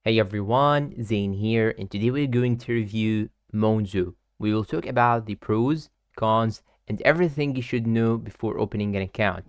Hey everyone, Zane here, and today we're going to review Monzo. We will talk about the pros, cons, and everything you should know before opening an account.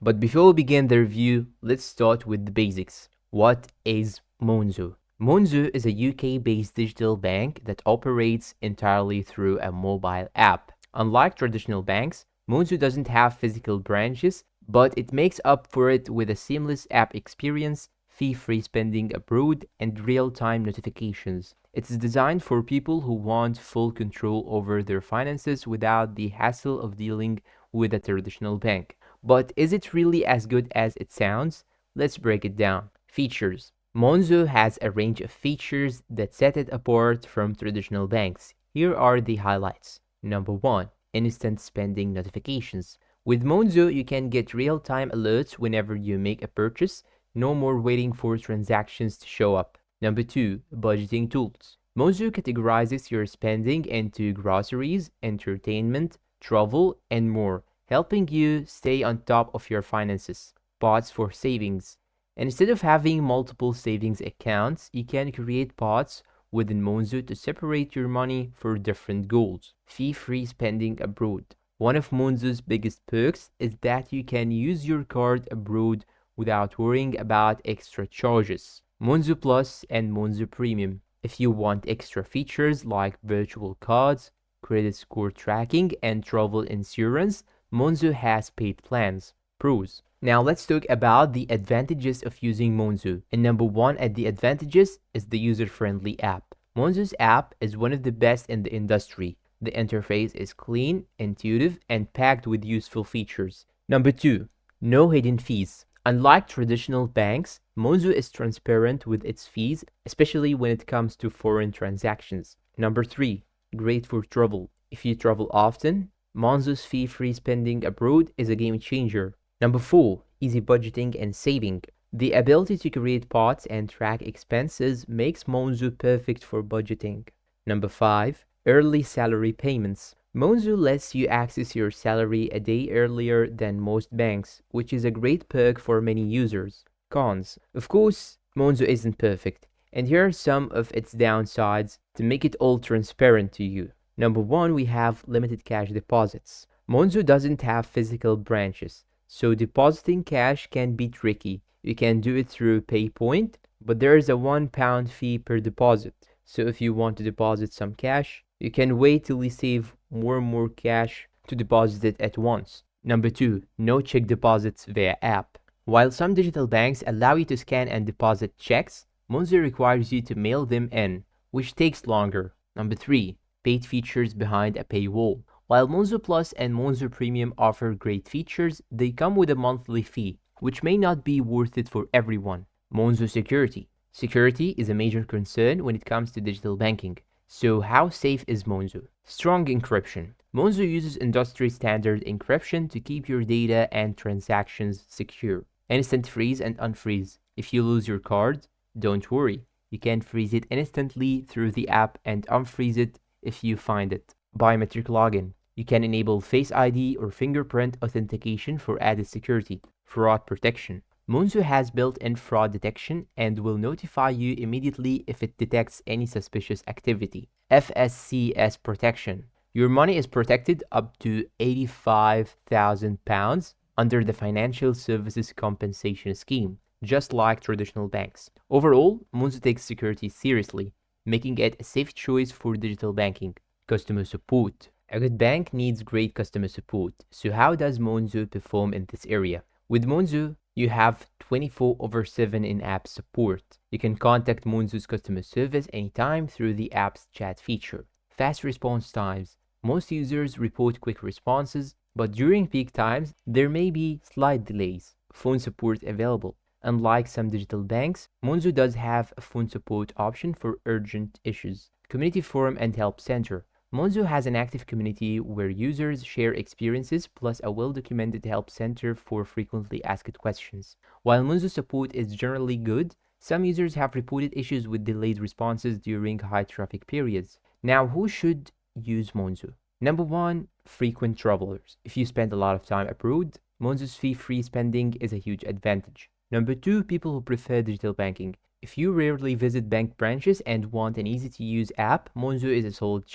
But before we begin the review, let's start with the basics. What is Monzo? Monzo is a UK-based digital bank that operates entirely through a mobile app. Unlike traditional banks, Monzo doesn't have physical branches, but it makes up for it with a seamless app experience, fee-free spending abroad, and real-time notifications. It's designed for people who want full control over their finances without the hassle of dealing with a traditional bank. But is it really as good as it sounds? Let's break it down. Features. Monzo has a range of features that set it apart from traditional banks. Here are the highlights. Number 1. Instant spending notifications. With Monzo, you can get real-time alerts whenever you make a purchase. No more waiting for transactions to show up. Number 2. Budgeting tools. Monzo categorizes your spending into groceries, entertainment, travel, and more, helping you stay on top of your finances. Pots for savings. Instead of having multiple savings accounts, you can create pots within Monzo to separate your money for different goals. Fee-free spending abroad. One of Monzo's biggest perks is that you can use your card abroad without worrying about extra charges. Monzo Plus and Monzo Premium. If you want extra features like virtual cards, credit score tracking, and travel insurance, Monzo has paid plans. Pros. Now let's talk about the advantages of using Monzo. And number 1 at the advantages is the user-friendly app. Monzo's app is one of the best in the industry. The interface is clean, intuitive, and packed with useful features. Number 2. No hidden fees. Unlike traditional banks, Monzo is transparent with its fees, especially when it comes to foreign transactions. Number 3. Great for travel. If you travel often, Monzo's fee-free spending abroad is a game changer. Number 4. Easy budgeting and saving. The ability to create pots and track expenses makes Monzo perfect for budgeting. Number 5. Early salary payments. Monzo lets you access your salary a day earlier than most banks, which is a great perk for many users. Cons. Of course, Monzo isn't perfect, and here are some of its downsides to make it all transparent to you. Number 1, we have limited cash deposits. Monzo doesn't have physical branches, so depositing cash can be tricky. You can do it through PayPoint, but there is a £1 fee per deposit. So if you want to deposit some cash, you can wait till you save more and more cash to deposit it at once. Number 2, no check deposits via app. While some digital banks allow you to scan and deposit checks, Monzo requires you to mail them in, which takes longer. Number 3, paid features behind a paywall. While Monzo Plus and Monzo Premium offer great features, they come with a monthly fee, which may not be worth it for everyone. Monzo Security. Security is a major concern when it comes to digital banking. So how safe is Monzo? Strong encryption. Monzo uses industry standard encryption to keep your data and transactions secure. Instant freeze and unfreeze. If you lose your card, don't worry. You can freeze it instantly through the app and unfreeze it if you find it. Biometric login. You can enable Face ID or fingerprint authentication for added security. Fraud protection. Monzo has built-in fraud detection and will notify you immediately if it detects any suspicious activity. FSCS protection. Your money is protected up to £85,000 under the Financial Services Compensation Scheme, just like traditional banks. Overall, Monzo takes security seriously, making it a safe choice for digital banking. Customer support. A good bank needs great customer support. So how does Monzo perform in this area? With Monzo, you have 24/7 in-app support. You can contact Monzo's customer service anytime through the app's chat feature. Fast response times. Most users report quick responses, but during peak times, there may be slight delays. Phone support available. Unlike some digital banks, Monzo does have a phone support option for urgent issues. Community forum and help center. Monzo has an active community where users share experiences plus a well-documented help center for frequently asked questions. While Monzo support is generally good, some users have reported issues with delayed responses during high traffic periods. Now, who should use Monzo? Number 1, frequent travelers. If you spend a lot of time abroad, Monzo's fee-free spending is a huge advantage. Number two, people who prefer digital banking. If you rarely visit bank branches and want an easy to use app, Monzo is a solid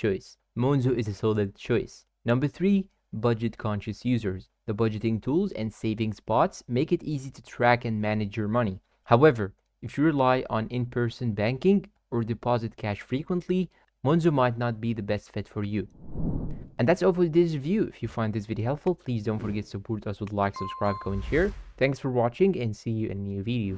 choice. Number three, budget conscious users. The budgeting tools and saving spots make it easy to track and manage your money. However, if you rely on in person banking or deposit cash frequently, Monzo might not be the best fit for you. And that's all for this review. If you find this video helpful, please don't forget to support us with like, subscribe, comment, share. Thanks for watching and see you in a new video.